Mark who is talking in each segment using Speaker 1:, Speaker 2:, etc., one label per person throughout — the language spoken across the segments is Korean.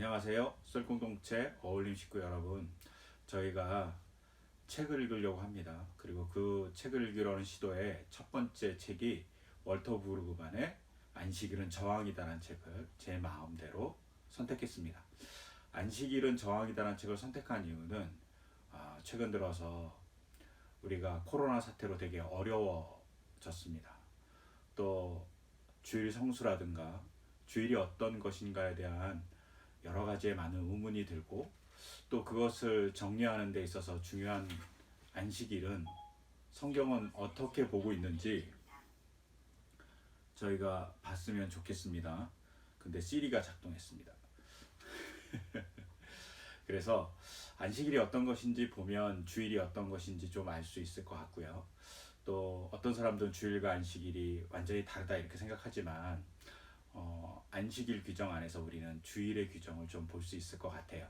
Speaker 1: 안녕하세요. 썰공동체 어울림 식구 여러분. 저희가 책을 읽으려고 합니다. 그리고 그 책을 읽으려는 시도의 첫 번째 책이 월터 브루그만의 안식일은 저항이다라는 책을 제 마음대로 선택했습니다. 안식일은 저항이다라는 책을 선택한 이유는 최근 들어서 우리가 코로나 사태로 되게 어려워졌습니다. 또 주일 성수라든가 주일이 어떤 것인가에 대한 여러 가지의 많은 의문이 들고, 또 그것을 정리하는 데 있어서 중요한 안식일은 성경은 어떻게 보고 있는지 저희가 봤으면 좋겠습니다. 근데 시리가 작동했습니다. 그래서 안식일이 어떤 것인지 보면 주일이 어떤 것인지 좀 알 수 있을 것 같고요. 또 어떤 사람들은 주일과 안식일이 완전히 다르다 이렇게 생각하지만 안식일 규정 안에서 우리는 주일의 규정을 좀 볼 수 있을 것 같아요.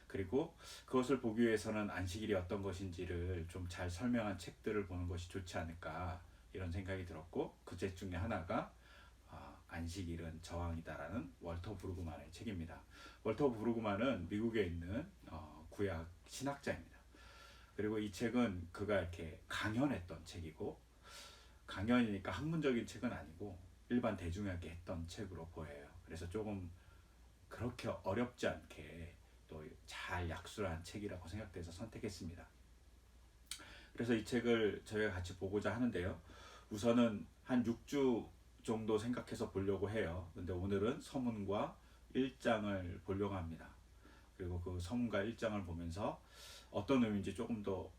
Speaker 1: 그리고 그것을 보기 위해서는 안식일이 어떤 것인지를 좀 잘 설명한 책들을 보는 것이 좋지 않을까 이런 생각이 들었고, 그 책 중에 하나가 안식일은 저항이다라는 월터 브루그만의 책입니다. 월터 브루그만은 미국에 있는 구약 신학자입니다. 그리고 이 책은 그가 이렇게 강연했던 책이고, 강연이니까 학문적인 책은 아니고 일반 대중에게 했던 책으로 보여요. 그래서 조금 그렇게 어렵지 않게 또 잘 약술한 책이라고 생각돼서 선택했습니다. 그래서 이 책을 저희가 같이 보고자 하는데요. 우선은 한 6주 정도 생각해서 보려고 해요. 근데 오늘은 서문과 1장을 보려고 합니다. 그리고 그 서문과 1장을 보면서 어떤 의미인지 조금 더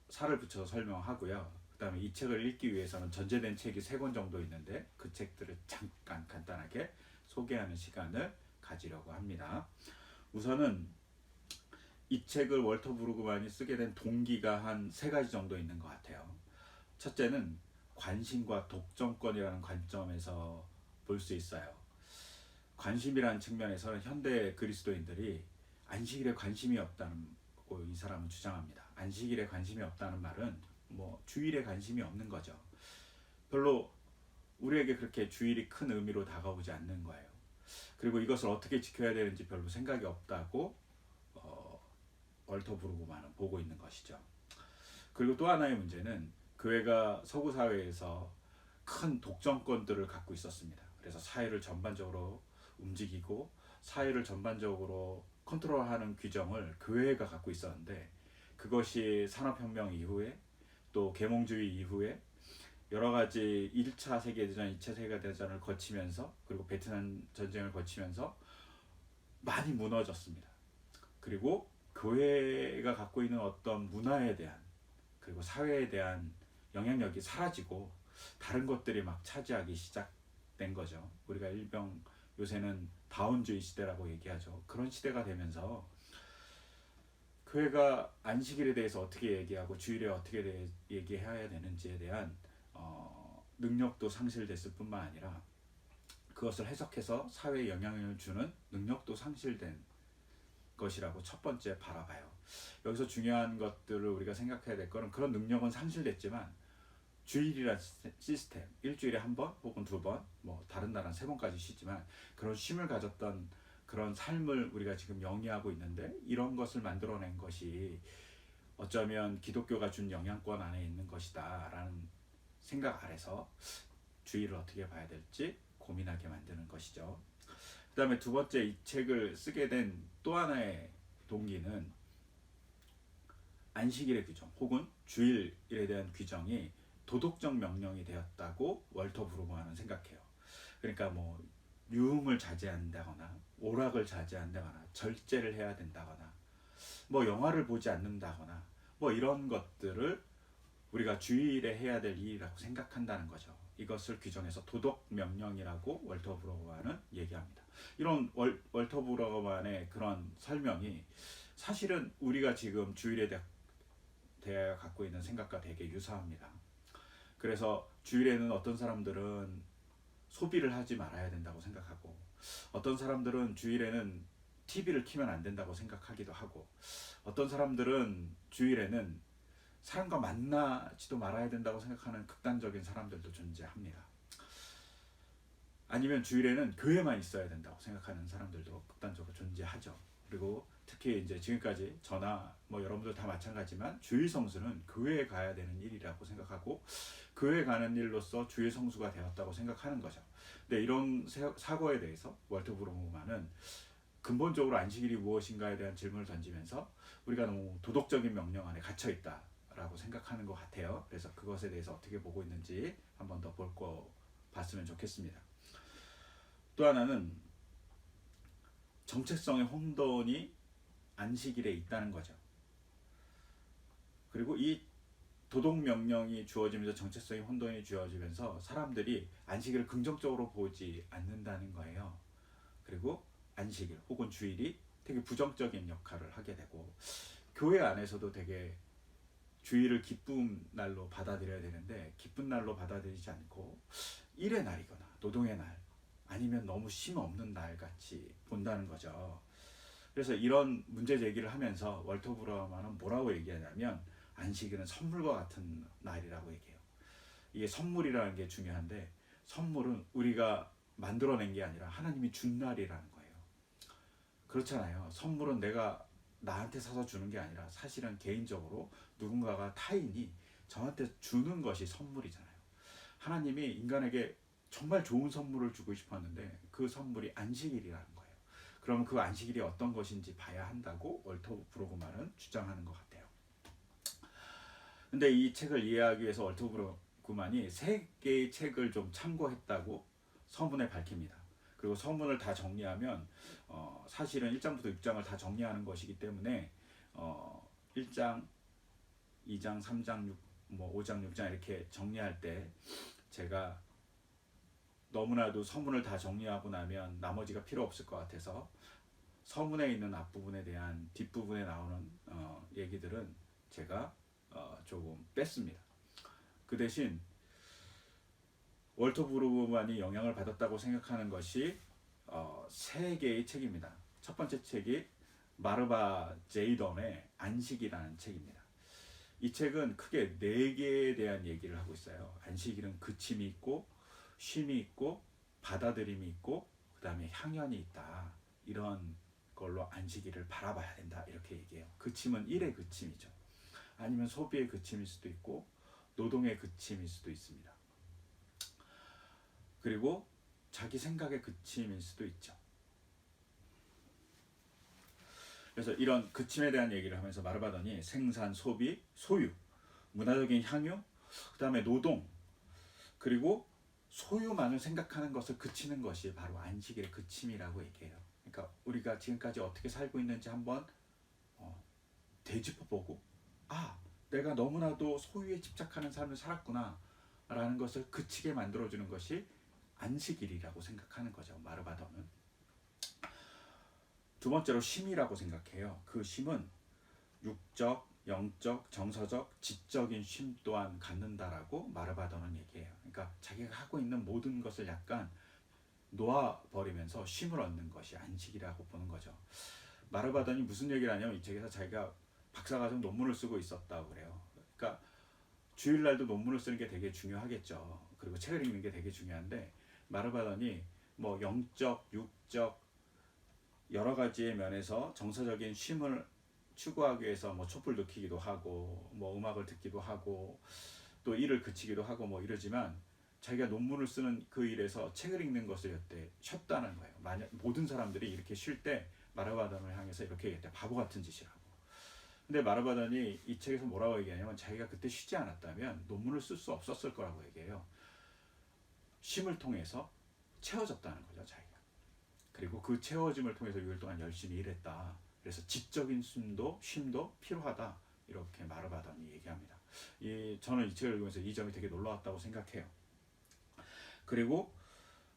Speaker 1: 살을 붙여서 설명하고요. 그 다음에 이 책을 읽기 위해서는 전제된 책이 3권 정도 있는데 그 책들을 잠깐 간단하게 소개하는 시간을 가지려고 합니다. 우선은 이 책을 월터 브루그만이 쓰게 된 동기가 한 3가지 정도 있는 것 같아요. 첫째는 관심과 독점권이라는 관점에서 볼 수 있어요. 관심이라는 측면에서는 현대 그리스도인들이 안식일에 관심이 없다는 이 사람은 주장합니다. 안식일에 관심이 없다는 말은 주일에 관심이 없는 거죠. 별로 우리에게 그렇게 주일이 큰 의미로 다가오지 않는 거예요. 그리고 이것을 어떻게 지켜야 되는지 별로 생각이 없다고 월터 브루그만은 보고 있는 것이죠. 그리고 또 하나의 문제는 교회가 서구 사회에서 큰 독점권들을 갖고 있었습니다. 그래서 사회를 전반적으로 움직이고 사회를 전반적으로 컨트롤하는 규정을 교회가 갖고 있었는데, 그것이 산업혁명 이후에 또 계몽주의 이후에 여러 가지 1차 세계대전, 2차 세계대전을 거치면서 그리고 베트남 전쟁을 거치면서 많이 무너졌습니다. 그리고 교회가 갖고 있는 어떤 문화에 대한 그리고 사회에 대한 영향력이 사라지고 다른 것들이 막 차지하기 시작된 거죠. 우리가 일명 요새는 다운주의 시대라고 얘기하죠. 그런 시대가 되면서 교회가 안식일에 대해서 어떻게 얘기하고 주일에 어떻게 얘기해야 되는지에 대한 능력도 상실됐을 뿐만 아니라 그것을 해석해서 사회에 영향을 주는 능력도 상실된 것이라고 첫 번째 바라봐요. 여기서 중요한 것들을 우리가 생각해야 될 거는, 그런 능력은 상실됐지만 주일이란 시스템, 일주일에 한 번 혹은 2번, 다른 나라는 3번까지 쉬지만 그런 쉼을 가졌던 그런 삶을 우리가 지금 영위하고 있는데, 이런 것을 만들어낸 것이 어쩌면 기독교가 준 영향권 안에 있는 것이다 라는 생각 아래서 주일을 어떻게 봐야 될지 고민하게 만드는 것이죠. 그 다음에 두 번째, 이 책을 쓰게 된 또 하나의 동기는 안식일의 규정 혹은 주일에 대한 규정이 도덕적 명령이 되었다고 월터 브루그만은 생각해요. 그러니까 유흥을 자제한다거나 오락을 자제한다거나 절제를 해야 된다거나 영화를 보지 않는다거나 이런 것들을 우리가 주일에 해야 될 일이라고 생각한다는 거죠. 이것을 규정해서 도덕 명령이라고 월터 브루그만은 얘기합니다. 이런 월터 브루그만의 그런 설명이 사실은 우리가 지금 주일에 대해 갖고 있는 생각과 되게 유사합니다. 그래서 주일에는 어떤 사람들은 소비를 하지 말아야 된다고 생각하고, 어떤 사람들은 주일에는 TV를 켜면 안 된다고 생각하기도 하고, 어떤 사람들은 주일에는 사람과 만나지도 말아야 된다고 생각하는 극단적인 사람들도 존재합니다. 아니면 주일에는 교회만 있어야 된다고 생각하는 사람들도 극단적으로 존재하죠. 그리고 특히 이제 지금까지 저나 뭐 여러분들 다 마찬가지지만 주일 성수는 교회에 가야 되는 일이라고 생각하고 교회 가는 일로서 주일 성수가 되었다고 생각하는 거죠. 근데 이런 사고에 대해서 월터 브루그만은 근본적으로 안식일이 무엇인가에 대한 질문을 던지면서 우리가 너무 도덕적인 명령 안에 갇혀 있다라고 생각하는 것 같아요. 그래서 그것에 대해서 어떻게 보고 있는지 한 번 더 봤으면 좋겠습니다. 또 하나는 정체성의 혼돈이 안식일에 있다는 거죠. 그리고 이 도덕 명령이 주어지면서 정체성의 혼돈이 주어지면서 사람들이 안식일을 긍정적으로 보지 않는다는 거예요. 그리고 안식일 혹은 주일이 되게 부정적인 역할을 하게 되고 교회 안에서도 되게 주일을 기쁨 날로 받아들여야 되는데 기쁜 날로 받아들이지 않고 일의 날이거나 노동의 날 아니면 너무 쉼 없는 날 같이 본다는 거죠. 그래서 이런 문제 제기를 하면서 월터 브루그만은 뭐라고 얘기하냐면 안식일은 선물과 같은 날이라고 얘기해요. 이게 선물이라는 게 중요한데 선물은 우리가 만들어낸 게 아니라 하나님이 준 날이라는 거예요. 그렇잖아요. 선물은 내가 나한테 사서 주는 게 아니라 사실은 개인적으로 누군가가 타인이 저한테 주는 것이 선물이잖아요. 하나님이 인간에게 정말 좋은 선물을 주고 싶었는데 그 선물이 안식일이라는 거예요. 그러면 그 안식일이 어떤 것인지 봐야 한다고 월터 브루그만은 주장하는 것 같아요. 근데 이 책을 이해하기 위해서 월터 브루그만이 3개의 책을 좀 참고했다고 서문에 밝힙니다. 그리고 서문을 다 정리하면 사실은 1장부터 6장을 다 정리하는 것이기 때문에 1장, 2장, 3장, 5장, 6장 이렇게 정리할 때 제가 너무나도 서문을 다 정리하고 나면 나머지가 필요 없을 것 같아서 서문에 있는 앞부분에 대한 뒷부분에 나오는 얘기들은 제가 조금 뺐습니다. 그 대신 월터 브루그만이 영향을 받았다고 생각하는 것이 3개의 책입니다. 첫 번째 책이 마르바 제이덤의 안식이라는 책입니다. 이 책은 크게 4개에 대한 얘기를 하고 있어요. 안식일은 그침이 있고 쉼이 있고 받아들임이 있고 그 다음에 향연이 있다. 이런 걸로 안식일을 바라봐야 된다. 이렇게 얘기해요. 그침은 일의 그침이죠. 아니면 소비의 그침일 수도 있고 노동의 그침일 수도 있습니다. 그리고 자기 생각의 그침일 수도 있죠. 그래서 이런 그침에 대한 얘기를 하면서 말하더니 생산, 소비, 소유, 문화적인 향유, 그 다음에 노동, 그리고 소유만을 생각하는 것을 그치는 것이 바로 안식일의 그침이라고 얘기해요. 그러니까 우리가 지금까지 어떻게 살고 있는지 한번 되짚어보고 내가 너무나도 소유에 집착하는 삶을 살았구나 라는 것을 그치게 만들어주는 것이 안식일이라고 생각하는 거죠. 마르바더는. 두 번째로 쉼이라고 생각해요. 그 쉼은 육적, 영적, 정서적, 지적인 쉼 또한 갖는다라고 마르바더는 얘기해요. 그러니까 자기가 하고 있는 모든 것을 약간 놓아버리면서 쉼을 얻는 것이 안식이라고 보는 거죠. 마르바더니 무슨 얘기를 하냐면 이 책에서 자기가 박사과정 논문을 쓰고 있었다고 그래요. 그러니까 주일날도 논문을 쓰는 게 되게 중요하겠죠. 그리고 책을 읽는 게 되게 중요한데 마르바더니 영적, 육적 여러 가지의 면에서 정서적인 쉼을 추구하기 위해서 촛불도 켜기도 하고 음악을 듣기도 하고 또 일을 그치기도 하고 이러지만 자기가 논문을 쓰는 그 일에서 책을 읽는 것을 여태 쉬었다는 거예요. 만약 모든 사람들이 이렇게 쉴 때 마르바던을 향해서 이렇게 얘기했대. 바보 같은 짓이라고. 근데 마르바던이 이 책에서 뭐라고 얘기하냐면 자기가 그때 쉬지 않았다면 논문을 쓸 수 없었을 거라고 얘기해요. 쉼을 통해서 채워졌다는 거죠, 자기가. 그리고 그 채워짐을 통해서 6일 동안 열심히 일했다. 그래서 지적인 쉼도 필요하다. 이렇게 마르바던이 얘기합니다. 저는 이 책을 읽으면서 이 점이 되게 놀라웠다고 생각해요. 그리고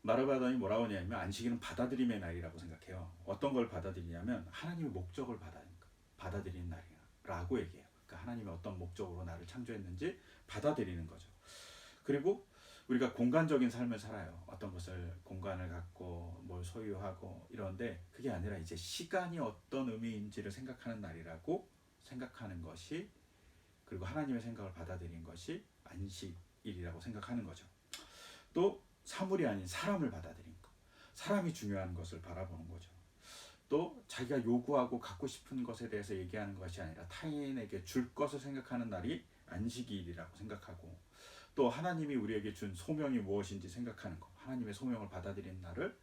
Speaker 1: 마르바던이 뭐라고 하냐면 안식일은 받아들임의 날이라고 생각해요. 어떤 걸 받아들이냐면 하나님의 목적을 받아들이는 날이라고 얘기해요. 그러니까 하나님이 어떤 목적으로 나를 창조했는지 받아들이는 거죠. 그리고 우리가 공간적인 삶을 살아요. 어떤 것을 공간을 갖고 뭘 소유하고 이런데 그게 아니라 이제 시간이 어떤 의미인지를 생각하는 날이라고 생각하는 것이 그리고 하나님의 생각을 받아들이는 것이 안식일이라고 생각하는 거죠. 또 사물이 아닌 사람을 받아들인 사람이 중요한 것을 바라보는 거죠. 또 자기가 요구하고 갖고 싶은 것에 대해서 얘기하는 것이 아니라 타인에게 줄 것을 생각하는 날이 안식일이라고 생각하고, 또 하나님이 우리에게 준 소명이 무엇인지 생각하는 것, 하나님의 소명을 받아들인 날을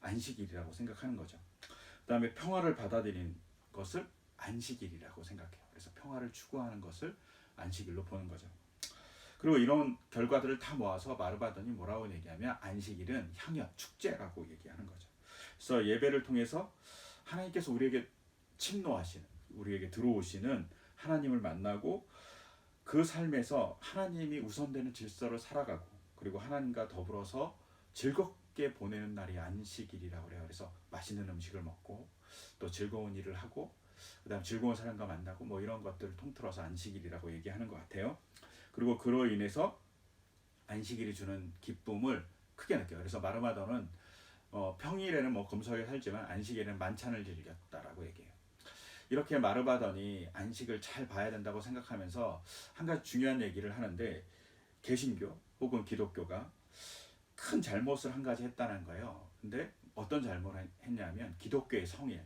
Speaker 1: 안식일이라고 생각하는 거죠. 그 다음에 평화를 받아들인 것을 안식일이라고 생각해요. 그래서 평화를 추구하는 것을 안식일로 보는 거죠. 그리고 이런 결과들을 다 모아서 마르바돈이 뭐라고 얘기하면 안식일은 향연, 축제라고 얘기하는 거죠. 그래서 예배를 통해서 하나님께서 우리에게 침노하시는, 우리에게 들어오시는 하나님을 만나고 그 삶에서 하나님이 우선되는 질서를 살아가고, 그리고 하나님과 더불어서 즐겁게 보내는 날이 안식일이라고 그래요. 그래서 맛있는 음식을 먹고 또 즐거운 일을 하고 그다음 즐거운 사람과 만나고 뭐 이런 것들을 통틀어서 안식일이라고 얘기하는 것 같아요. 그리고 그로 인해서 안식일이 주는 기쁨을 크게 느껴요. 그래서 마르마더는 평일에는 뭐 검소하게 살지만 안식일에는 만찬을 즐겼다라고 얘기해요. 이렇게 마르바던이 안식을 잘 봐야 된다고 생각하면서 한 가지 중요한 얘기를 하는데, 개신교 혹은 기독교가 큰 잘못을 한 가지 했다는 거예요. 근데 어떤 잘못을 했냐면 기독교의 성일,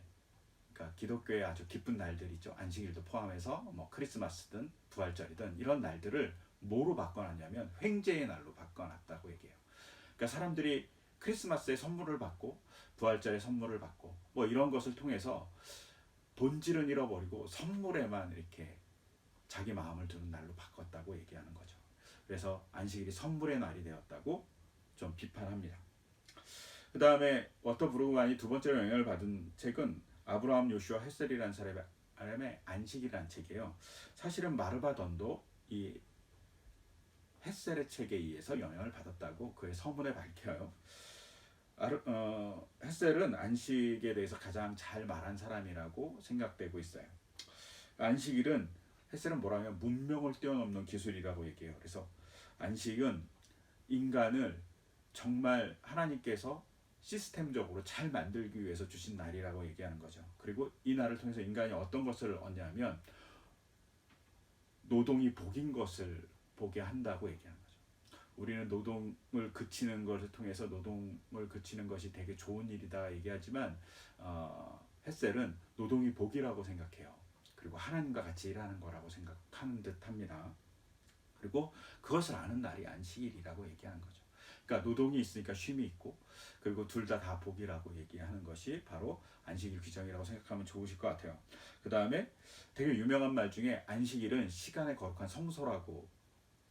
Speaker 1: 그러니까 기독교의 아주 기쁜 날들 있죠. 안식일도 포함해서 뭐 크리스마스든 부활절이든 이런 날들을 뭐로 바꿔놨냐면 횡재의 날로 바꿔놨다고 얘기해요. 그러니까 사람들이 크리스마스에 선물을 받고 부활절에 선물을 받고 뭐 이런 것을 통해서 본질은 잃어버리고 선물에만 이렇게 자기 마음을 두는 날로 바꿨다고 얘기하는 거죠. 그래서 안식일이 선물의 날이 되었다고 좀 비판합니다. 그 다음에 워터 브루그만이 두 번째로 영향을 받은 책은 아브라함 요슈아 헤셀이라는 사람의 안식이라는 책이에요. 사실은 마르바돈도 이 헤셀의 책에 의해서 영향을 받았다고 그의 서문에 밝혀요. 헤셀은 안식에 대해서 가장 잘 말한 사람이라고 생각되고 있어요. 안식일은 헤셀은 뭐라면 문명을 뛰어넘는 기술이라고 얘기해요. 그래서 안식은 인간을 정말 하나님께서 시스템적으로 잘 만들기 위해서 주신 날이라고 얘기하는 거죠. 그리고 이 날을 통해서 인간이 어떤 것을 얻냐면 노동이 복인 것을 보게 한다고 얘기하는 거죠. 우리는 노동을 그치는 것을 통해서 노동을 그치는 것이 되게 좋은 일이다 얘기하지만 헤셀은 노동이 복이라고 생각해요. 그리고 하나님과 같이 일하는 거라고 생각하는 듯합니다. 그리고 그것을 아는 날이 안식일이라고 얘기하는 거죠. 그러니까 노동이 있으니까 쉼이 있고, 그리고 둘 다 복이라고 얘기하는 것이 바로 안식일 규정이라고 생각하면 좋으실 것 같아요. 그 다음에 되게 유명한 말 중에 안식일은 시간의 거룩한 성소라고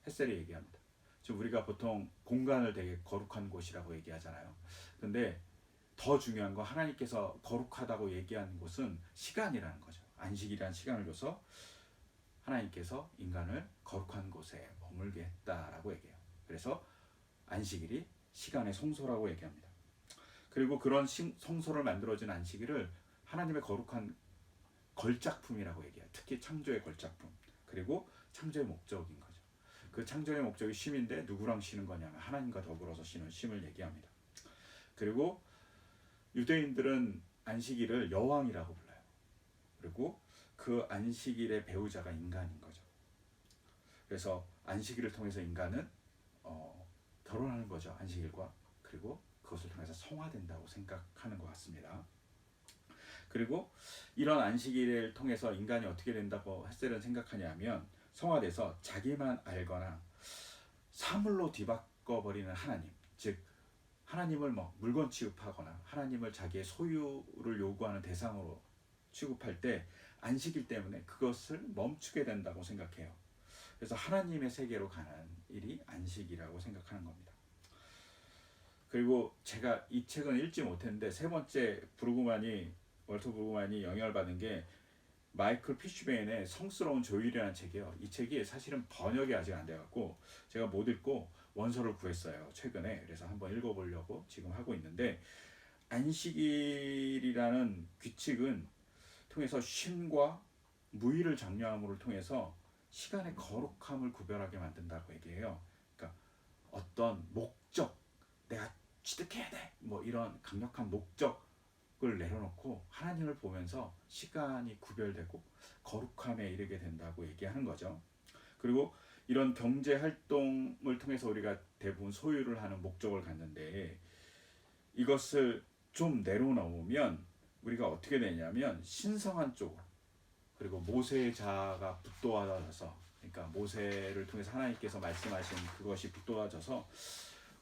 Speaker 1: 햇셀이 얘기합니다. 지금 우리가 보통 공간을 되게 거룩한 곳이라고 얘기하잖아요. 근데 더 중요한 건 하나님께서 거룩하다고 얘기하는 곳은 시간이라는 거죠. 안식이라는 시간을 줘서 하나님께서 인간을 거룩한 곳에 머물게 했다라고 얘기해요. 그래서 안식일이 시간의 성소라고 얘기합니다. 그리고 그런 성소를 만들어진 안식일을 하나님의 거룩한 걸작품이라고 얘기해요. 특히 창조의 걸작품. 그리고 창조의 목적인 거죠. 그 창조의 목적이 쉼인데 누구랑 쉬는 거냐면 하나님과 더불어서 쉬는 쉼을 얘기합니다. 그리고 유대인들은 안식일을 여왕이라고 불러요. 그리고 그 안식일의 배우자가 인간인 거죠. 그래서 안식일을 통해서 인간은 결혼하는 거죠. 안식일과. 그리고 그것을 통해서 성화된다고 생각하는 것 같습니다. 그리고 이런 안식일을 통해서 인간이 어떻게 된다고 햇셀은 생각하냐면 성화돼서 자기만 알거나 사물로 뒤바꿔버리는 하나님, 즉 하나님을 뭐 물건 취급하거나 하나님을 자기의 소유를 요구하는 대상으로 취급할 때 안식일 때문에 그것을 멈추게 된다고 생각해요. 그래서 하나님의 세계로 가는 일이 안식이라고 생각하는 겁니다. 그리고 제가 이 책은 읽지 못했는데 세 번째 월터 브루그만이 영향을 받은 게 마이클 피쉬베인의 성스러운 조율이라는 책이에요. 이 책이 사실은 번역이 아직 안 돼갖고 제가 못 읽고 원서를 구했어요. 최근에. 그래서 한번 읽어보려고 지금 하고 있는데, 안식일이라는 규칙은 통해서 쉼과 무의를 장려함을 통해서 시간의 거룩함을 구별하게 만든다고 얘기해요. 그러니까 어떤 목적, 내가 취득해야 돼, 뭐 이런 강력한 목적을 내려놓고 하나님을 보면서 시간이 구별되고 거룩함에 이르게 된다고 얘기하는 거죠. 그리고 이런 경제 활동을 통해서 우리가 대부분 소유를 하는 목적을 갖는데 이것을 좀 내려놓으면 우리가 어떻게 되냐면 신성한 쪽, 그리고 모세의 자아가 붙도와져서, 그러니까 모세를 통해서 하나님께서 말씀하신 그것이 붙도와져서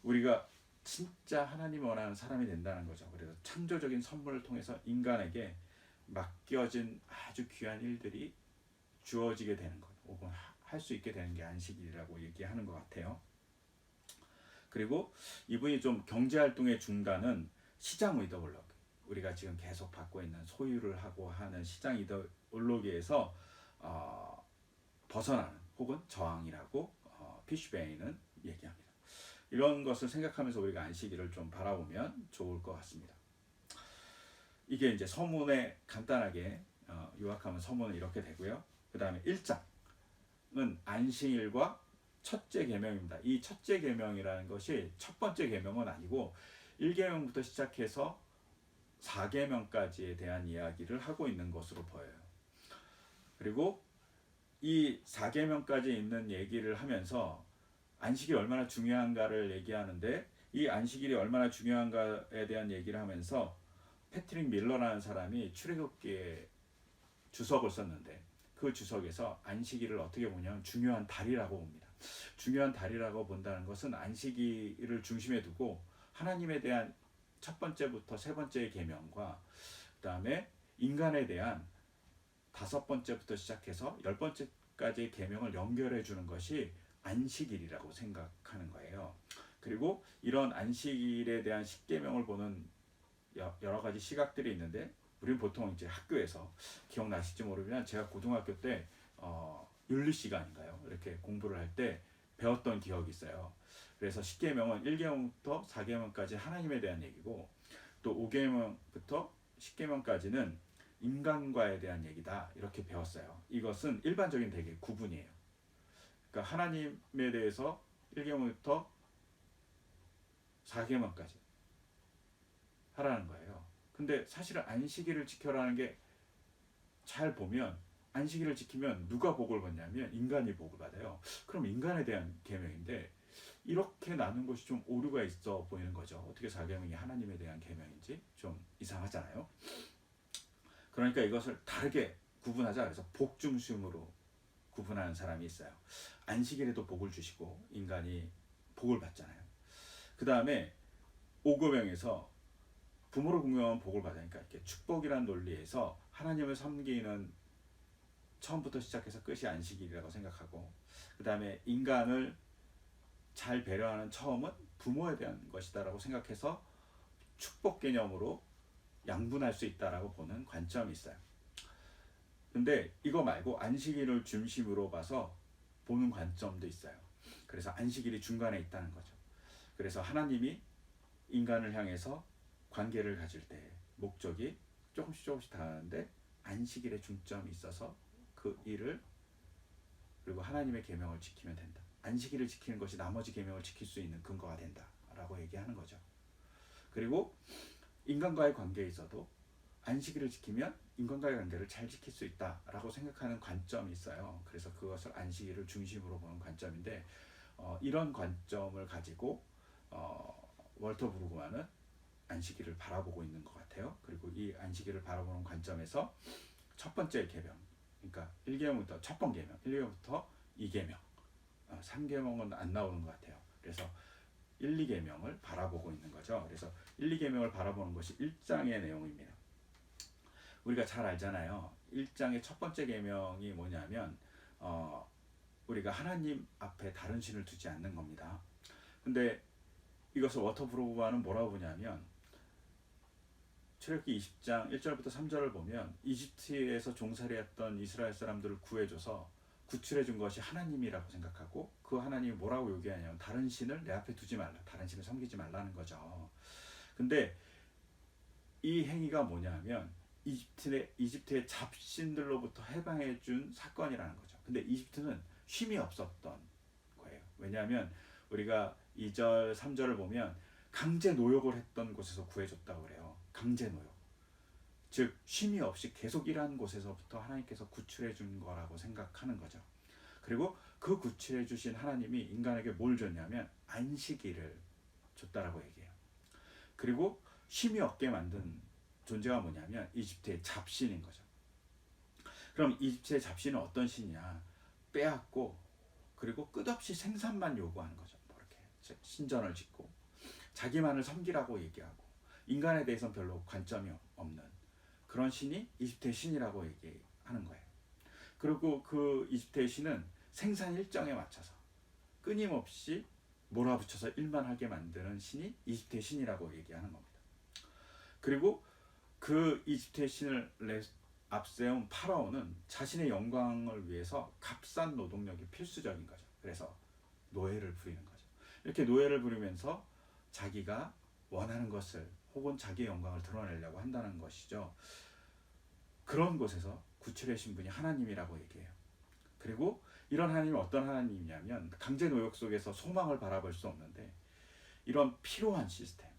Speaker 1: 우리가 진짜 하나님 원하는 사람이 된다는 거죠. 그래서 창조적인 선물을 통해서 인간에게 맡겨진 아주 귀한 일들이 주어지게 되는 것, 혹은 할 수 있게 되는 게 안식일이라고 얘기하는 것 같아요. 그리고 이분이 좀 경제활동의 중단은 시장 이데올로기, 우리가 지금 계속 받고 있는 소유를 하고 하는 시장 이데올로기에서 벗어나는, 혹은 저항이라고 피쉬베이는 얘기합니다. 이런 것을 생각하면서 우리가 안식일을 좀 바라보면 좋을 것 같습니다. 이게 이제 서문에 간단하게 요약하면 서문은 이렇게 되고요. 그 다음에 1장은 안식일과 첫째 계명입니다. 이 첫째 계명이라는 것이 첫 번째 계명은 아니고 1계명부터 시작해서 4계명까지에 대한 이야기를 하고 있는 것으로 보여요. 그리고 이 4계명까지 있는 얘기를 하면서 안식이 얼마나 중요한가를 얘기하는데, 이 안식일이 얼마나 중요한가에 대한 얘기를 하면서 패트릭 밀러라는 사람이 출애굽기에 주석을 썼는데, 그 주석에서 안식일을 어떻게 보냐면 중요한 달이라고 봅니다. 중요한 달이라고 본다는 것은 안식일을 중심에 두고 하나님에 대한 첫 번째부터 세 번째의 계명과 그 다음에 인간에 대한 다섯 번째부터 시작해서 열 번째까지의 계명을 연결해 주는 것이 안식일이라고 생각하는 거예요. 그리고 이런 안식일에 대한 십계명을 보는 여러 가지 시각들이 있는데, 우리는 보통 이제 학교에서 기억나실지 모르지만 제가 고등학교 때 윤리 시간인가요? 이렇게 공부를 할 때 배웠던 기억이 있어요. 그래서 십계명은 1계명부터 4계명까지 하나님에 대한 얘기고, 또 5계명부터 10계명까지는 인간과에 대한 얘기다, 이렇게 배웠어요. 이것은 일반적인 되게 구분이에요. 그러니까 하나님에 대해서 1계명부터 4계명까지 하라는 거예요. 근데 사실은 안식일을 지켜라는 게, 잘 보면 안식일을 지키면 누가 복을 받냐면 인간이 복을 받아요. 그럼 인간에 대한 계명인데 이렇게 나눈 것이 좀 오류가 있어 보이는 거죠. 어떻게 4계명이 하나님에 대한 계명인지 좀 이상하잖아요. 그러니까 이것을 다르게 구분하자, 그래서 복 중심으로 구분하는 사람이 있어요. 안식일에도 복을 주시고 인간이 복을 받잖아요. 그 다음에 5계명에서 부모를 공경하면 복을 받으니까, 이렇게 축복이란 논리에서 하나님을 섬기는 처음부터 시작해서 끝이 안식일이라고 생각하고, 그 다음에 인간을 잘 배려하는 처음은 부모에 대한 것이다라고 생각해서 축복 개념으로 양분할 수 있다라고 보는 관점이 있어요. 근데 이거 말고 안식일을 중심으로 봐서 보는 관점도 있어요. 그래서 안식일이 중간에 있다는 거죠. 그래서 하나님이 인간을 향해서 관계를 가질 때 목적이 조금씩 다르는데 안식일에 중점이 있어서 그 일을, 그리고 하나님의 계명을 지키면 된다. 안식일을 지키는 것이 나머지 계명을 지킬 수 있는 근거가 된다라고 얘기하는 거죠. 그리고 인간과의 관계에 있어도 안식일을 지키면 인간과의 관계를 잘 지킬 수 있다라고 생각하는 관점이 있어요. 그래서 그것을 안식일을 중심으로 보는 관점인데, 이런 관점을 가지고 월터 브루그만은 안식일을 바라보고 있는 것 같아요. 그리고 이 안식일을 바라보는 관점에서 첫 번째 계명, 그러니까 1계명부터 첫 번째 계명, 1계명부터 2계명, 3계명은 안 나오는 것 같아요. 그래서 1, 2계명을 바라보고 있는 거죠. 그래서 1, 2계명을 바라보는 것이 1장의 내용입니다. 우리가 잘 알잖아요. 1장의 첫 번째 계명이 뭐냐면 우리가 하나님 앞에 다른 신을 두지 않는 겁니다. 근데 이것을 워터 브루그만은 뭐라고 보냐면, 출애굽기 20장 1절부터 3절을 보면 이집트에서 종살이했던 이스라엘 사람들을 구해줘서 구출해 준 것이 하나님이라고 생각하고, 그 하나님이 뭐라고 요구하냐면 다른 신을 내 앞에 두지 말라, 다른 신을 섬기지 말라는 거죠. 근데 이 행위가 뭐냐면 이집트의 잡신들로부터 해방해 준 사건이라는 거죠. 근데 이집트는 쉼이 없었던 거예요. 왜냐하면 우리가 2절 3절을 보면 강제 노역을 했던 곳에서 구해줬다고 그래요. 강제 노역, 즉 쉼이 없이 계속 일하는 곳에서부터 하나님께서 구출해 준 거라고 생각하는 거죠. 그리고 그 구출해 주신 하나님이 인간에게 뭘 줬냐면 안식일을 줬다라고 얘기해요. 그리고 쉼이 없게 만든 존재가 뭐냐면 이집트의 잡신인 거죠. 그럼 이집트의 잡신은 어떤 신이냐? 빼앗고 그리고 끝없이 생산만 요구하는 거죠. 뭐 이렇게 신전을 짓고 자기만을 섬기라고 얘기하고 인간에 대해서는 별로 관점이 없는 그런 신이 이집트의 신이라고 얘기하는 거예요. 그리고 그 이집트의 신은 생산 일정에 맞춰서 끊임없이 몰아붙여서 일만 하게 만드는 신이 이집트의 신이라고 얘기하는 겁니다. 그리고 그 이집트의 신을 앞세운 파라오는 자신의 영광을 위해서 값싼 노동력이 필수적인 거죠. 그래서 노예를 부리는 거죠. 이렇게 노예를 부리면서 자기가 원하는 것을 혹은 자기의 영광을 드러내려고 한다는 것이죠. 그런 곳에서 구출하신 분이 하나님이라고 얘기해요. 그리고 이런 하나님은 어떤 하나님이냐면 강제 노역 속에서 소망을 바라볼 수 없는데 이런 피로한 시스템에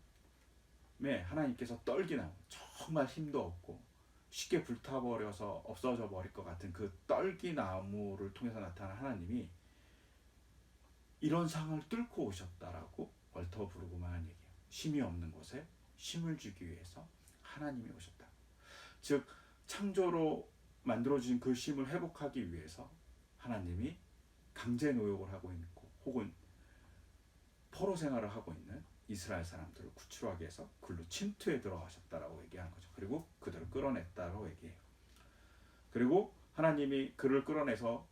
Speaker 1: 하나님께서 떨기나무, 정말 힘도 없고 쉽게 불타버려서 없어져 버릴 것 같은 그 떨기나무를 통해서 나타난 하나님이 이런 상을 뚫고 오셨다라고 월터 브루그만은 얘기해요. 쉼이 없는 곳에 쉼을 주기 위해서 하나님이 오셨다. 즉 창조로 만들어진 그 쉼을 회복하기 위해서 하나님이 강제 노역을 하고 있고 혹은 포로 생활을 하고 있는 이스라엘 사람들을 구출하기 위해서 글로 침투에 들어가셨다라고 얘기하는 거죠. 그리고 그들을 끌어냈다고 얘기해요. 그리고 하나님이 그를 끌어내서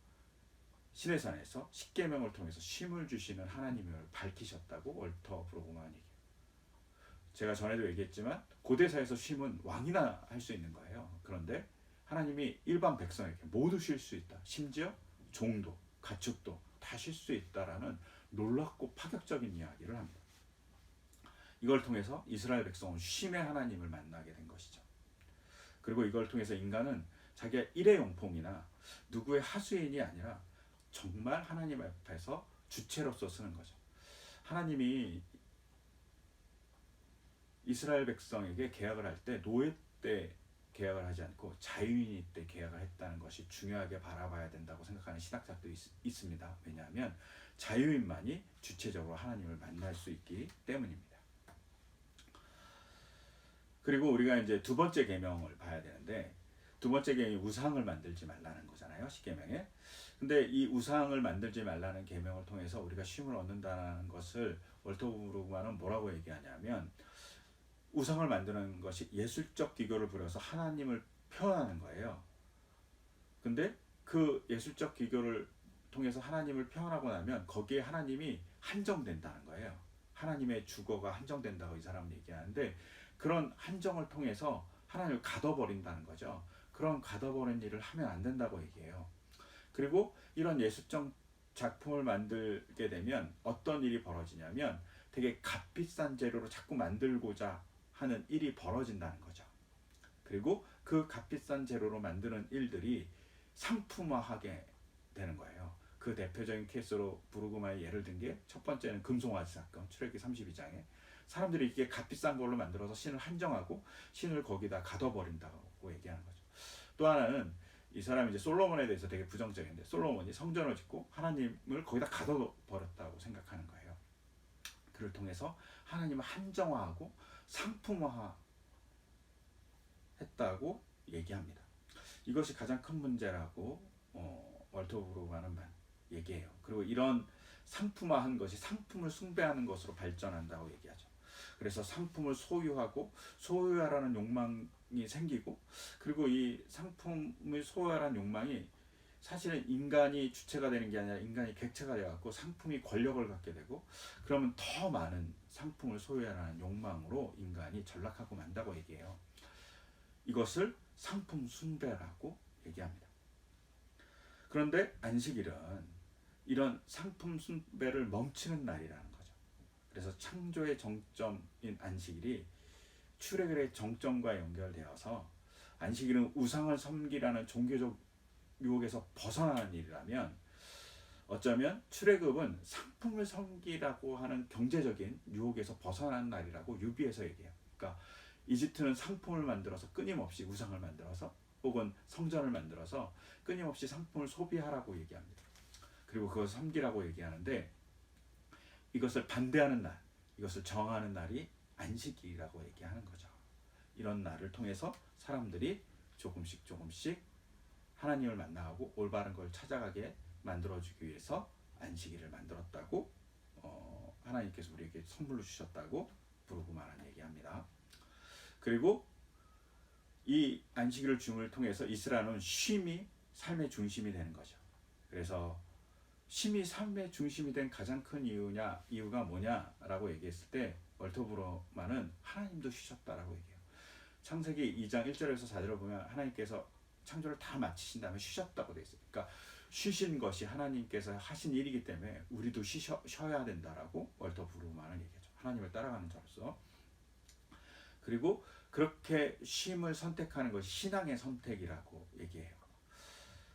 Speaker 1: 시내산에서 십계명을 통해서 쉼을 주시는 하나님을 밝히셨다고 월터 브루그만이 얘기해요. 제가 전에도 얘기했지만 고대사에서 쉼은 왕이나 할 수 있는 거예요. 그런데 하나님이 일반 백성에게 모두 쉴 수 있다. 심지어 종도, 가축도 다 쉴 수 있다라는 놀랍고 파격적인 이야기를 합니다. 이걸 통해서 이스라엘 백성은 쉼의 하나님을 만나게 된 것이죠. 그리고 이걸 통해서 인간은 자기의 일회용품이나 누구의 하수인이 아니라 정말 하나님 앞에서 주체로서 쓰는 거죠. 하나님이 이스라엘 백성에게 계약을 할 때 노예 때 계약을 하지 않고 자유인이 때 계약을 했다는 것이 중요하게 바라봐야 된다고 생각하는 신학자도 있습니다. 왜냐하면 자유인만이 주체적으로 하나님을 만날 수 있기 때문입니다. 그리고 우리가 이제 두 번째 계명을 봐야 되는데 두 번째 계명이 우상을 만들지 말라는 거잖아요. 십계명에. 근데 이 우상을 만들지 말라는 계명을 통해서 우리가 쉼을 얻는다는 것을 월터 브루그만은 뭐라고 얘기하냐면 우상을 만드는 것이 예술적 기교를 부려서 하나님을 표현하는 거예요. 근데 그 예술적 기교를 통해서 하나님을 표현하고 나면 거기에 하나님이 한정된다는 거예요. 하나님의 주거가 한정된다고 이 사람은 얘기하는데 그런 한정을 통해서 하나님을 가둬버린다는 거죠. 그런 가둬버린 일을 하면 안 된다고 얘기해요. 그리고 이런 예술적 작품을 만들게 되면 어떤 일이 벌어지냐면 되게 값비싼 재료로 자꾸 만들고자 하는 일이 벌어진다는 거죠. 그리고 그 값비싼 재료로 만드는 일들이 상품화하게 되는 거예요. 그 대표적인 케이스로 브루그만이 예를 든 게 첫 번째는 금송아지 사건, 출애굽기 32장에 사람들이 이게 값비싼 걸로 만들어서 신을 한정하고 신을 거기다 가둬버린다고 얘기하는 거죠. 또 하나는 이 사람이 이제 솔로몬에 대해서 되게 부정적인데 솔로몬이 성전을 짓고 하나님을 거기다 가둬버렸다고 생각하는 거예요. 그를 통해서 하나님을 한정화하고 상품화했다고 얘기합니다. 이것이 가장 큰 문제라고 월터 브루그만은 얘기해요. 그리고 이런 상품화한 것이 상품을 숭배하는 것으로 발전한다고 얘기하죠. 그래서 상품을 소유하고 소유하라는 욕망이 생기고 그리고 이 상품을 소유하라는 욕망이 사실은 인간이 주체가 되는 게 아니라 인간이 객체가 되어갖고 상품이 권력을 갖게 되고 그러면 더 많은 상품을 소유하라는 욕망으로 인간이 전락하고 만다고 얘기해요. 이것을 상품 숭배라고 얘기합니다. 그런데 안식일은 이런 상품 숭배를 멈추는 날이라는 거죠. 그래서 창조의 정점인 안식일이 출애굽의 정점과 연결되어서 안식일은 우상을 섬기라는 종교적 유혹에서 벗어나는 일이라면 어쩌면 출애굽은 상품을 섬기라고 하는 경제적인 유혹에서 벗어나는 날이라고 유비에서 얘기해요. 그러니까 이집트는 상품을 만들어서 끊임없이 우상을 만들어서 혹은 성전을 만들어서 끊임없이 상품을 소비하라고 얘기합니다. 그리고 그것을 섬기라고 얘기하는데 이것을 반대하는 날, 이것을 정하는 날이 안식일이라고 얘기하는 거죠. 이런 날을 통해서 사람들이 조금씩 하나님을 만나고 올바른 걸 찾아가게 만들어주기 위해서 안식일을 만들었다고 하나님께서 우리에게 선물로 주셨다고 부르고만한 얘기합니다. 그리고 이 안식일을 줌을 통해서 이스라엘은 쉼이 삶의 중심이 되는 거죠. 그래서 쉼이 삶의 중심이 된 가장 큰 이유가 뭐냐라고 얘기했을 때 월터 브로만은 하나님도 쉬셨다라고 얘기해요. 창세기 2장 1절에서 4절을 보면 하나님께서 창조를 다 마치신 다음에 쉬셨다고 되어 있어요. 그러니까 쉬신 것이 하나님께서 하신 일이기 때문에 우리도 쉬어야 된다라고 월터 브루만은 얘기하죠. 하나님을 따라가는 자로서. 그리고 그렇게 쉼을 선택하는 것이 신앙의 선택이라고 얘기해요.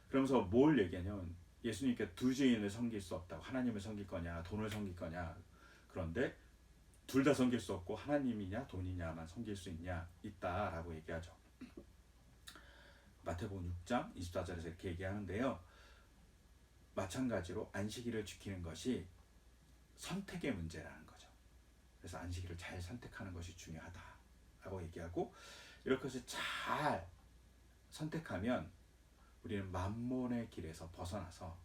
Speaker 1: 그러면서 뭘 얘기하냐면 예수님께 두 주인을 섬길 수 없다고. 하나님을 섬길 거냐 돈을 섬길 거냐. 그런데 둘 다 섬길 수 없고 하나님이냐 돈이냐만 섬길 수 있다라고 얘기하죠. 마태복음 6장 24절에서 이렇게 얘기하는데요. 마찬가지로 안식일을 지키는 것이 선택의 문제라는 거죠. 그래서 안식일을 잘 선택하는 것이 중요하다라고 얘기하고, 이렇게 해서 잘 선택하면 우리는 만몬의 길에서 벗어나서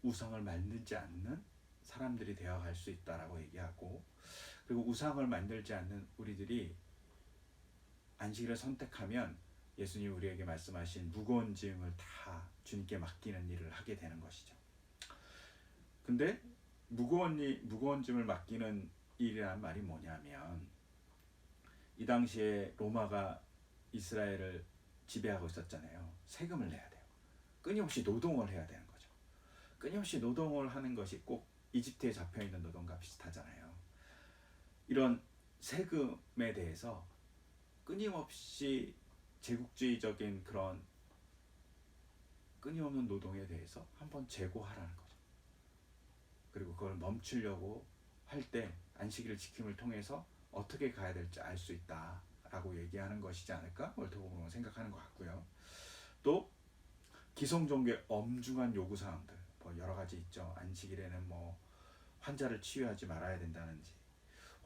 Speaker 1: 우상을 만들지 않는 사람들이 되어갈 수 있다라고 얘기하고, 그리고 우상을 만들지 않는 우리들이 안식일을 선택하면 예수님 우리에게 말씀하신 무거운 짐을 다 주님께 맡기는 일을 하게 되는 것이죠. 근데 무거운 짐을 맡기는 일이란 말이 뭐냐면, 이 당시에 로마가 이스라엘을 지배하고 있었잖아요. 세금을 내야 돼요. 끊임없이 노동을 해야 되는 거죠. 끊임없이 노동을 하는 것이 꼭 이집트에 잡혀있는 노동과 비슷하잖아요. 이런 세금에 대해서 끊임없이 제국주의적인 그런 끊임없는 노동에 대해서 한번 재고하라는 거죠. 그리고 그걸 멈추려고 할 때 안식일을 지킴을 통해서 어떻게 가야 될지 알 수 있다라고 얘기하는 것이지 않을까? 월터브로는 생각하는 것 같고요. 또 기성종교의 엄중한 요구사항들 여러 가지 있죠. 안식일에는 환자를 치유하지 말아야 된다는지,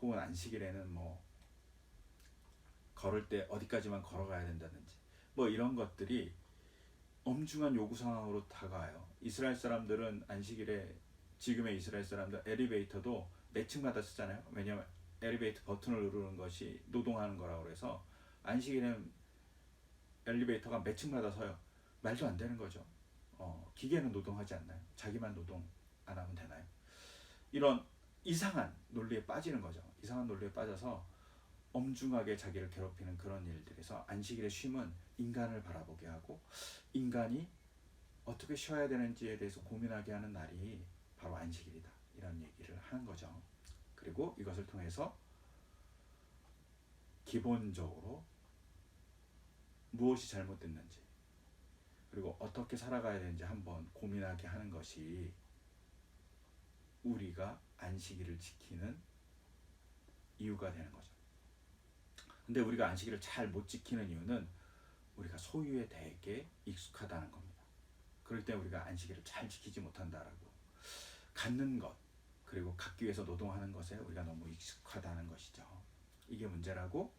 Speaker 1: 혹은 안식일에는 걸을 때 어디까지만 걸어가야 된다든지, 이런 것들이 엄중한 요구사항으로 다가와요. 이스라엘 사람들은 안식일에, 지금의 이스라엘 사람들 엘리베이터도 몇 층마다 쓰잖아요. 왜냐하면 엘리베이터 버튼을 누르는 것이 노동하는 거라고 그래서 안식일에는 엘리베이터가 몇 층마다 서요. 말도 안 되는 거죠. 기계는 노동하지 않나요? 자기만 노동 안 하면 되나요? 이런 이상한 논리에 빠지는 거죠. 이상한 논리에 빠져서 엄중하게 자기를 괴롭히는 그런 일들에서 안식일의 쉼은 인간을 바라보게 하고 인간이 어떻게 쉬어야 되는지에 대해서 고민하게 하는 날이 바로 안식일이다, 이런 얘기를 하는 거죠. 그리고 이것을 통해서 기본적으로 무엇이 잘못됐는지, 그리고 어떻게 살아가야 되는지 한번 고민하게 하는 것이 우리가 안식일을 지키는 이유가 되는 거죠. 근데 우리가 안식일을 잘 못 지키는 이유는 우리가 소유에 되게 익숙하다는 겁니다. 그럴 때 우리가 안식일을 잘 지키지 못한다라고. 갖는 것, 그리고 갖기 위해서 노동하는 것에 우리가 너무 익숙하다는 것이죠. 이게 문제라고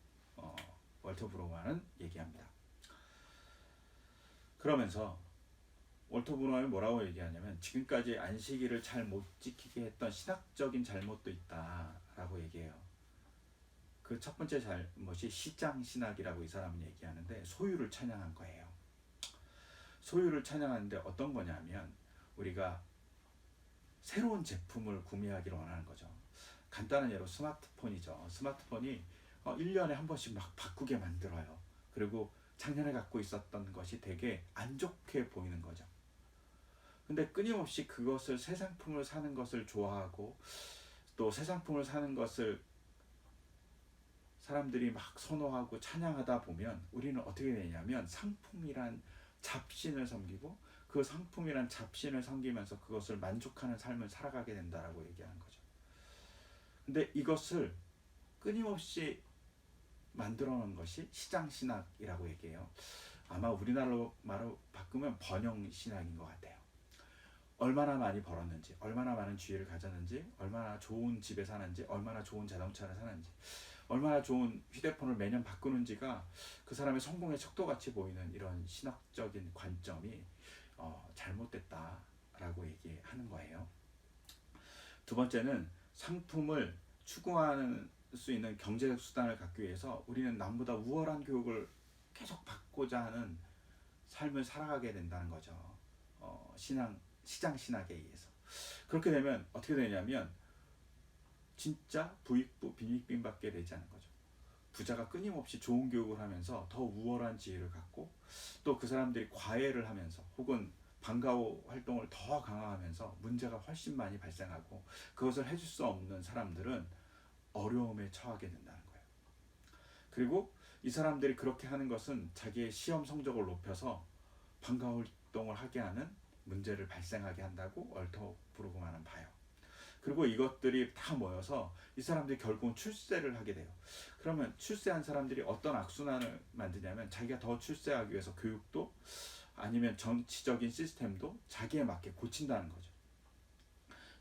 Speaker 1: 월터 브로만은 얘기합니다. 그러면서 월터 브로만이 뭐라고 얘기하냐면, 지금까지 안식일을 잘 못 지키게 했던 신학적인 잘못도 있다라고 얘기해요. 그 첫 번째 잘못이 시장신학이라고 이 사람은 얘기하는데, 소유를 찬양한 거예요. 소유를 찬양하는데 어떤 거냐면, 우리가 새로운 제품을 구매하기를 원하는 거죠. 간단한 예로 스마트폰이죠. 스마트폰이 1년에 한 번씩 막 바꾸게 만들어요. 그리고 작년에 갖고 있었던 것이 되게 안 좋게 보이는 거죠. 근데 끊임없이 그것을, 새 상품을 사는 것을 좋아하고, 또 새 상품을 사는 것을 사람들이 막 선호하고 찬양하다 보면 우리는 어떻게 되냐면 상품이란 잡신을 섬기고, 그 상품이란 잡신을 섬기면서 그것을 만족하는 삶을 살아가게 된다라고 얘기하는 거죠. 근데 이것을 끊임없이 만들어 놓은 것이 시장신학이라고 얘기해요. 아마 우리나라로 말로 바꾸면 번영신학인 것 같아요. 얼마나 많이 벌었는지, 얼마나 많은 주의를 가졌는지, 얼마나 좋은 집에 사는지, 얼마나 좋은 자동차를 사는지, 얼마나 좋은 휴대폰을 매년 바꾸는지가 그 사람의 성공의 척도같이 보이는 이런 신학적인 관점이 잘못됐다라고 얘기하는 거예요. 두 번째는 상품을 추구하는 수 있는 경제적 수단을 갖기 위해서 우리는 남보다 우월한 교육을 계속 받고자 하는 삶을 살아가게 된다는 거죠. 시장 신학에 의해서. 그렇게 되면 어떻게 되냐면 진짜 부익부 빈익빈 받게 되지 않은 거죠. 부자가 끊임없이 좋은 교육을 하면서 더 우월한 지혜를 갖고 또 그 사람들이 과외를 하면서 혹은 방과후 활동을 더 강화하면서 문제가 훨씬 많이 발생하고 그것을 해줄 수 없는 사람들은 어려움에 처하게 된다는 거예요. 그리고 이 사람들이 그렇게 하는 것은 자기의 시험 성적을 높여서 방과후 활동을 하게 하는 문제를 발생하게 한다고 얼토부르고만은 봐요. 그리고 이것들이 다 모여서 이 사람들이 결국은 출세를 하게 돼요. 그러면 출세한 사람들이 어떤 악순환을 만드냐면 자기가 더 출세하기 위해서 교육도 아니면 정치적인 시스템도 자기에 맞게 고친다는 거죠.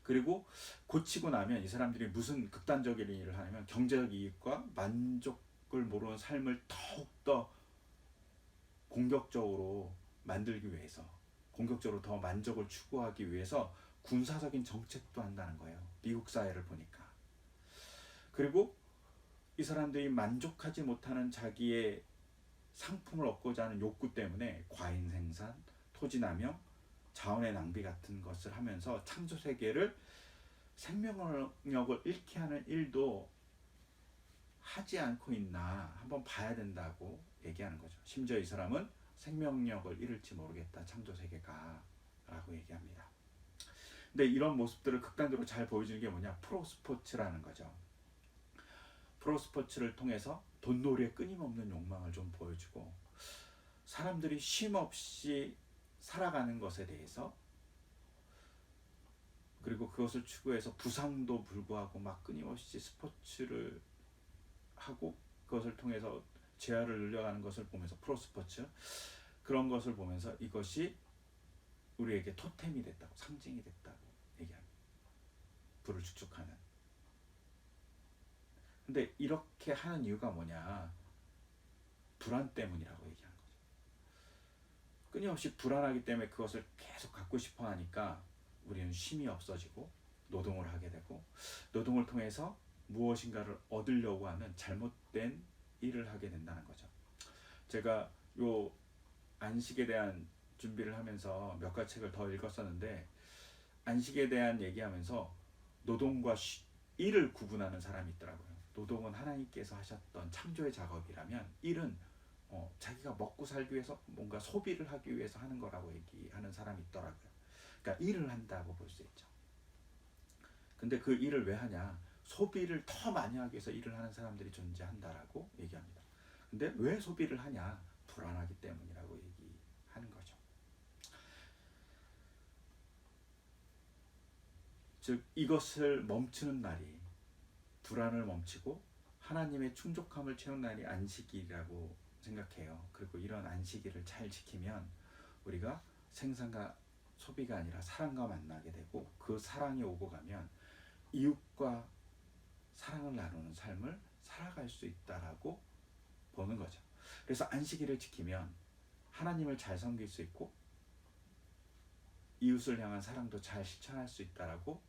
Speaker 1: 그리고 고치고 나면 이 사람들이 무슨 극단적인 일을 하냐면 경제적 이익과 만족을 모르는 삶을 더욱더 공격적으로 만들기 위해서, 공격적으로 더 만족을 추구하기 위해서 군사적인 정책도 한다는 거예요. 미국 사회를 보니까. 그리고 이 사람들이 만족하지 못하는 자기의 상품을 얻고자 하는 욕구 때문에 과잉 생산, 토지 남용, 자원의 낭비 같은 것을 하면서 창조 세계를 생명력을 잃게 하는 일도 하지 않고 있나 한번 봐야 된다고 얘기하는 거죠. 심지어 이 사람은 생명력을 잃을지 모르겠다, 창조 세계가 라고 얘기합니다. 근데 이런 모습들을 극단적으로 잘 보여주는 게 뭐냐, 프로스포츠라는 거죠. 프로스포츠를 통해서 돈놀이의 끊임없는 욕망을 좀 보여주고 사람들이 쉼없이 살아가는 것에 대해서, 그리고 그것을 추구해서 부상도 불구하고 막 끊임없이 스포츠를 하고 그것을 통해서 재활을 늘려가는 것을 보면서, 프로스포츠 그런 것을 보면서 이것이 우리에게 토템이 됐다고, 상징이 됐다고 얘기합니다. 부를 축축하는. 근데 이렇게 하는 이유가 뭐냐, 불안 때문이라고 얘기하는 거죠. 끊임없이 불안하기 때문에 그것을 계속 갖고 싶어 하니까 우리는 쉼이 없어지고 노동을 하게 되고, 노동을 통해서 무엇인가를 얻으려고 하는 잘못된 일을 하게 된다는 거죠. 제가 요 안식에 대한 준비를 하면서 몇 가지 책을 더 읽었었는데, 안식에 대한 얘기하면서 노동과 일을 구분하는 사람이 있더라고요. 노동은 하나님께서 하셨던 창조의 작업이라면 일은 자기가 먹고 살기 위해서 뭔가 소비를 하기 위해서 하는 거라고 얘기하는 사람이 있더라고요. 그러니까 일을 한다고 볼 수 있죠. 근데 그 일을 왜 하냐, 소비를 더 많이 하기 위해서 일을 하는 사람들이 존재한다라고 얘기합니다. 근데 왜 소비를 하냐, 불안하기 때문이라고 얘기하는 거죠. 즉 이것을 멈추는 날이, 불안을 멈추고 하나님의 충족함을 채운 날이 안식일이라고 생각해요. 그리고 이런 안식일을 잘 지키면 우리가 생산과 소비가 아니라 사랑과 만나게 되고, 그 사랑이 오고 가면 이웃과 사랑을 나누는 삶을 살아갈 수 있다라고 보는 거죠. 그래서 안식일을 지키면 하나님을 잘 섬길 수 있고 이웃을 향한 사랑도 잘 실천할 수 있다라고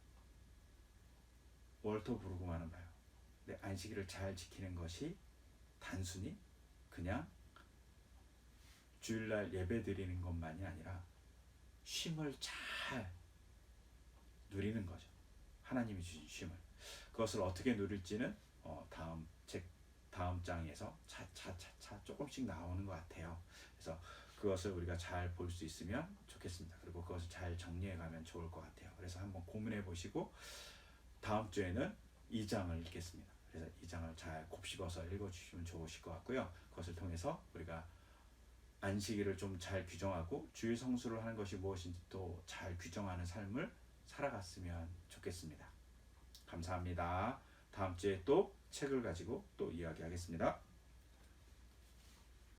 Speaker 1: 월터 브루그만은 봐요. 근데 안식일을 잘 지키는 것이 단순히 그냥 주일날 예배 드리는 것만이 아니라 쉼을 잘 누리는 거죠. 하나님이 주신 쉼을. 그것을 어떻게 누릴지는 다음 장에서 차차차차 조금씩 나오는 것 같아요. 그래서 그것을 우리가 잘 볼 수 있으면 좋겠습니다. 그리고 그것을 잘 정리해 가면 좋을 것 같아요. 그래서 한번 고민해 보시고 다음 주에는 2장을 읽겠습니다. 그래서 2장을 잘 곱씹어서 읽어주시면 좋으실 것 같고요. 그것을 통해서 우리가 안식일을 좀 잘 규정하고 주일 성수를 하는 것이 무엇인지 또 잘 규정하는 삶을 살아갔으면 좋겠습니다. 감사합니다. 다음 주에 또 책을 가지고 또 이야기하겠습니다.